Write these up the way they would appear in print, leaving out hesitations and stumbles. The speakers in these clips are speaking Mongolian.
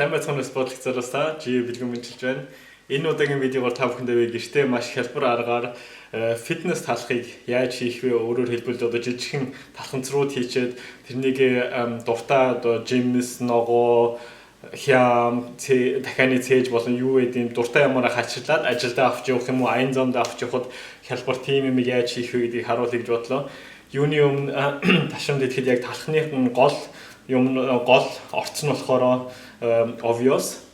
Сайн байцгаана спорт лекцараасаа жи бэлгэн мэдчилж байна. Энэ удаагийн видеогоор та бүхэндээ гэртээ маш хялбар аргаар фитнес талхыг яаж хийх вэ? Өөрөөр хэлбэл одоо жижигхэн талхамцрууд хийчээд тэрнийг дуртай одоо жимс, ногоо, хям, дахианы цээж болон юу гэдэг дуртай ямаараа хачирлаад ажилдаа авч явах юм уу, аян замд авч явахад хялбар тим юм яаж хийх вэ гэдгийг харуулъя гэж бодлоо. Юуны өмнө ташамд идэхэд яг талхны гол орц нь болохоор obvious.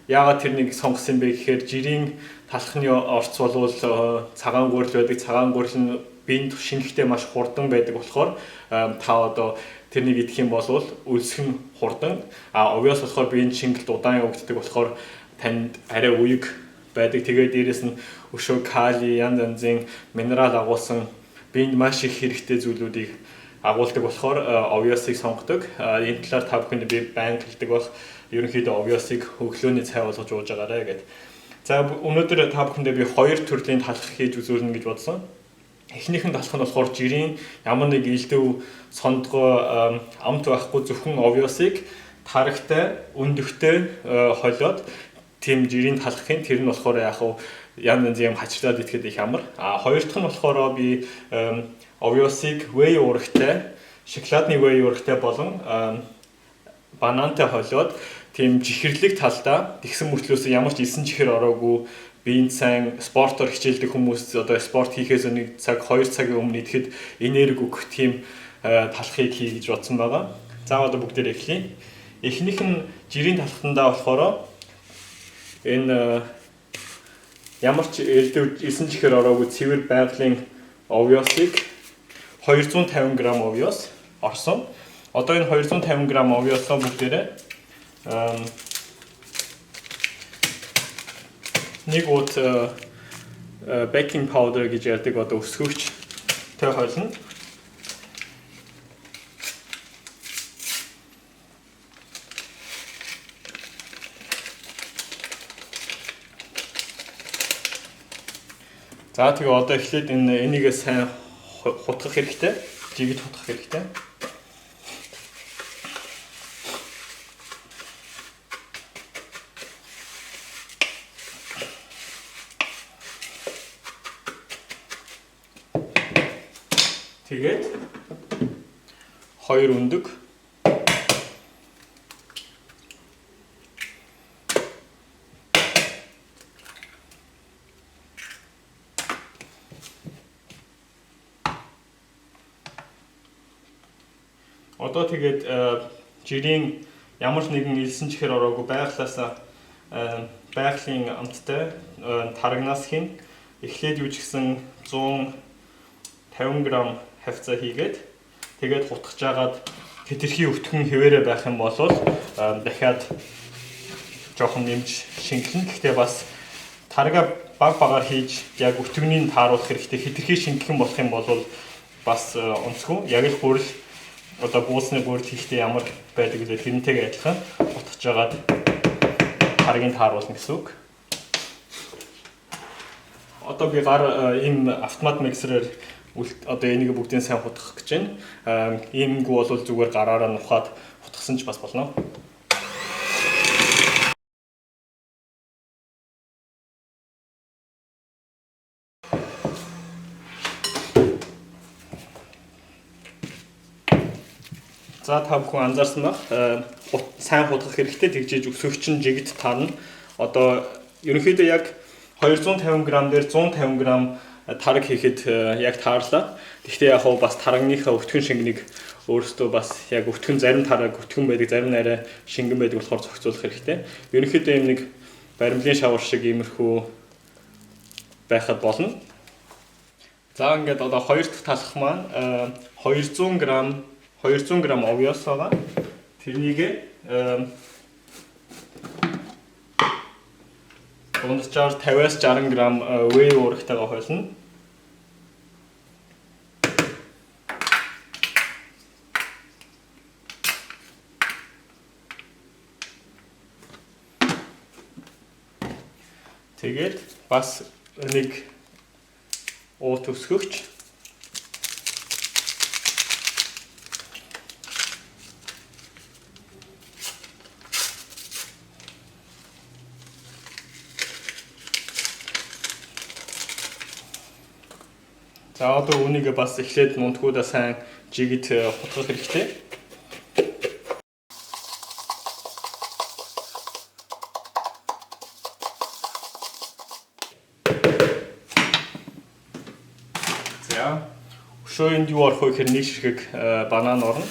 Яагаад тэрнийг сонгосон бэ гэхээр жирийн талхны орц болвол цагаан гурил байдаг. Цагаан гурил нь биед шингэхдээ маш хурдан байдаг болохоор та одоо тэрнийг идэх юм бол үлсэх нь хурдан. Obvious болохоор биед шингэлт удаан явагддаг болохоор танд арай уяг байдаг. Тэгээд дээрэс нь өшөө кали, янз янзын минерал агуулсан биед маш их хэрэгтэй зүйлүүдийг агуулдаг болохоор obvious-ыг сонгодог. Энэ талаар та бүхэнд би байнга хэлдэг байх. Ерөнхийдөө obvious-ыг өглөөний цай болгож ууж байгаарай гэдэг. За өнөөдөр та бүхэндээ би хоёр төрлийн талх хийж үзүүлнэ гэж бодсон. Эхнийх нь талх нь болохоор жирийн ямар нэг элдв сондгоо амт байхгүй зөвхөн obvious-ыг тарагтай, өндөгтэй холиод тийм жирийн талхын тэр нь болохоор яг янз янзын хачирлаад идэхэд их амар. Хоёр дахь нь болохоор би obvious-ыг whey урагтай, шоколадны whey урагтай болон банантай холиод тийм чихэрлэг талдаа тэгсэн мөртлөөс ямар ч элсэн чихэр ороогүй биеийн сайн спортоор хичээлдэг хүмүүс одоо спорт хийхээс нэг цаг 2 цагийн өмнө идэхэд энерги өгөх тийм талхыг хий гэж бодсон байгаа. За одоо бүгдээр эхлэе. Эхнийх нь жирийн талхтандаа болохоор энэ ямар ч элсэн чихэр ороогүй цэвэр байгалийн obvious-ыг 250 г obvious орсон. Одоо энэ 250 г obvious-оо бүгдээрээ нэг ут baking powder гэж ярьдаг одоо өсгөгчтэй хойлно. За тэгээ одоо эхлээд энийгээ сайн хутгах хэрэгтэй. Жигд хутгах хэрэгтэй. Тэгээд хоёр өндөг. Одоо тэгээд жирийн ямар нэгэн элсэн чихэр ороогүй байглаасаа байгалийн амттай тарагнаас хин эхлээд юу ч гэсэн 150 г хавцаа хийгээд тэгээд хутгаж агаад хэтэрхий өвтгөн хэвээрээ байх юм бол дахиад жоохон нэмж шингэлнэ. Гэхдээ бас тарга баг багаар хийж яг өвтгөнийг тааруулах хэрэгтэй. Хэтэрхий шингэх юм болох юм бол бас онцгүй. Яг л гурил одоо буусны гурил хийхдээ ямар байдаг вэ? Тэрнтэйгээ адилхан хутгаж агаад таргийг тааруулна гэсэн үг. Одоо би ийм автомат миксерээр одоо энийг бүгдийг сайн хутгах гэж байна. Иймгүй бол зүгээр гараараа нухаад хутгасан ч бас болно. За та бүхэн анзаарсан баг. Сайн хутгах хэрэгтэй. Тэгжээж өсгөгч нь жигд таарна. Одоо ерөнхийдөө яг 250 г дээр 150 г тараг хийхэд яг таарлаа. Гэхдээ яг бас тарагныхаа өвтгөн шингэнийг өөрөөсөө бас яг өвтгөн зарим тараг өвтгөн байдаг, зарим арай шингэн байдаг болохоор зохицуулах хэрэгтэй. Ерөнхийдөө юм нэг баримлын шавар шиг иймэрхүү байхад болно. За ингээд одоо хоёр дахь талх маань 200 г obvious байгаа. Тэрнийг дундчаар 50-аас 60 г whey урагтайгаа хойлно. Тэгээд бас нэг уут өсгөгч. За одоо үүнийг бас эхлээд нунтгуудаа сайн жигэд хутгах хэрэгтэй. За өшөөнд юу орох вэ гэхээр нэг ширхэг банан орно.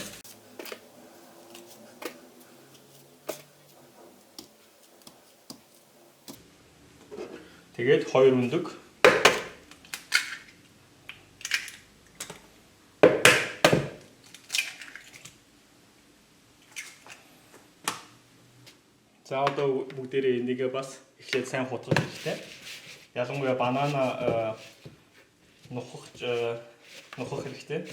Тэгээд 2 өндөг. За одоо бүгдээрээ энийг бас эхлээд сайн хутгах хэрэгтэй. Ялангуяа банана нухах хэрэгтэй.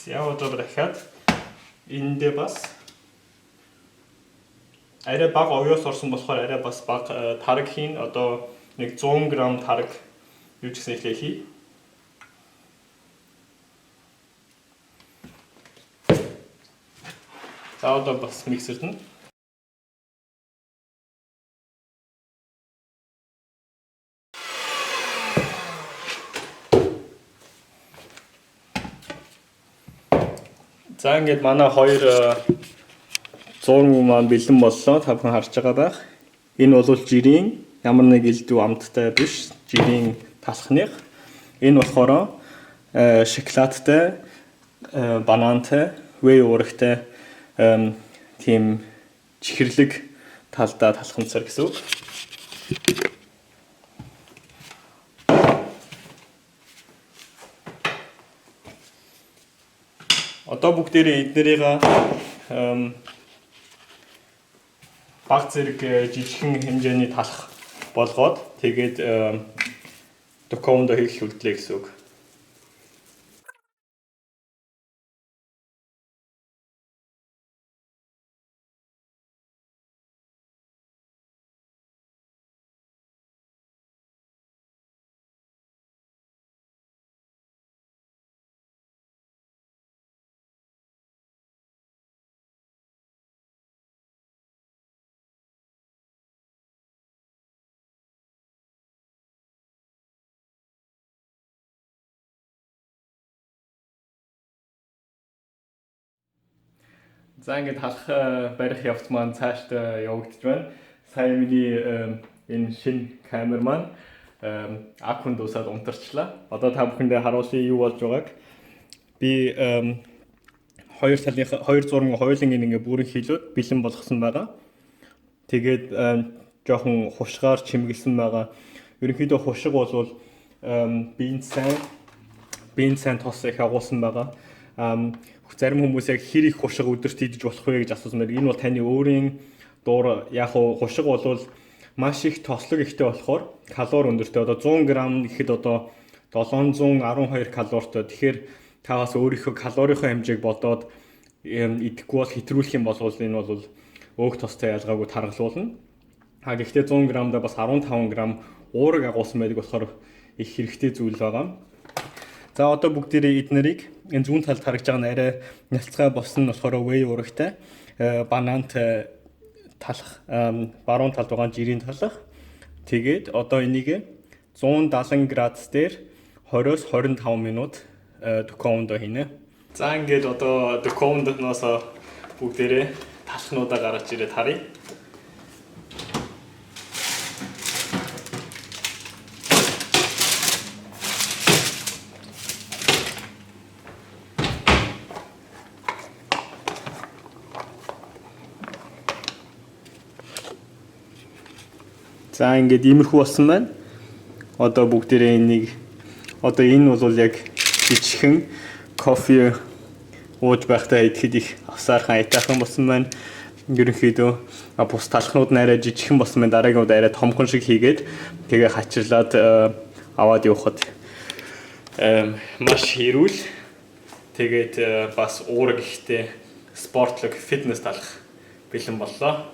За одоо дахиад эндээ бас арай бага оёос орсон болохоор арай бас бага тараг хийн. Одоо нэг 100 г тараг юу ч гэсэн ихлэ хий. За одоо бас миксерт нь за ингээд манай 2 100 г маань бэлэн боллоо. Та бүхэн харж байгаа байх. Энэ бол жирийн ямар нэг элдв амттай биш. Жирийн талхных. Энэ болохоор шоколадтай, банантай, вэй уурагтай тийм чихэрлэг талдаа талхамцар гэсэн үг. Одоо бүгдээрээ эднэрийг баг зэрэг жижигхэн хэмжээний талах болгоод тэгээд доконд хийх үлдлээ гэсэн үг. За ингээд халах барих явц маань цаашдаа явагдаж байна. Сая миний энэ шинэ камер маань аккунд дуусаад унтарчлаа. Одоо та бүхэндээ харуулъя юу болж байгааг. Би 2 зургийн хоёулангийн ингээ бүрэн хилээд бэлэн болгосон байгаа. Тэгээд жоохон хушгаар чимгэлсэн байгаа. Ерөнхийдөө хушиг бол биенд сайн тос их агуулсан байгаа. Зарим хүмүүс яг хэр их хушиг өдөрт идэж болох вэ гэж асуусан байна. Энэ бол таны өөрийн дуур яг хушиг бол маш их тослог ихтэй болохоор калори өндөртэй. Одоо 100 г гэхэд одоо 712 калоритой. Тэгэхээр та бас өөрийнхөө калорийнхоо хэмжээг бодоод идэхгүй бол хэтрүүлэх юм бол энэ бол өөх тостой ялгаагүй таргалуулна. Гэхдээ 100 г-да бас 15 г уураг агуулсан байдаг болохоор их хэрэгтэй зүйл байгаа. За одоо бүгдээрээ эднэрийг энэ зүүн талд харагдж байгаа нь арай нялцгай босон нь болохоор вэй уурагтай, банантай талах, баруун талд байгаа жирийн талах. Тэгээд одоо энийг 170 градус дээр 20-25 минут доконд хийнэ. За ингээд одоо докондноос бүгдээрээ талхнуудаа гаргаж ирээд харъя. За ингээд иймэрхүү болсон байна. Одоо бүгдээрээ энийг энэ бол яг жижигхэн кофе ууж байхдаа идэхэд их авсаархан айтайхан болсон байна. Ерөнхийдөө бус талхнууд нь арай жижигхэн болсон байна. Дараагийн удаа арай томхон шиг хийгээд тэгээ хачирлаад аваад явахад маш хэрүүл. Тэгээд бас уураг ихтэй спортлог фитнес талах бэлэн боллоо.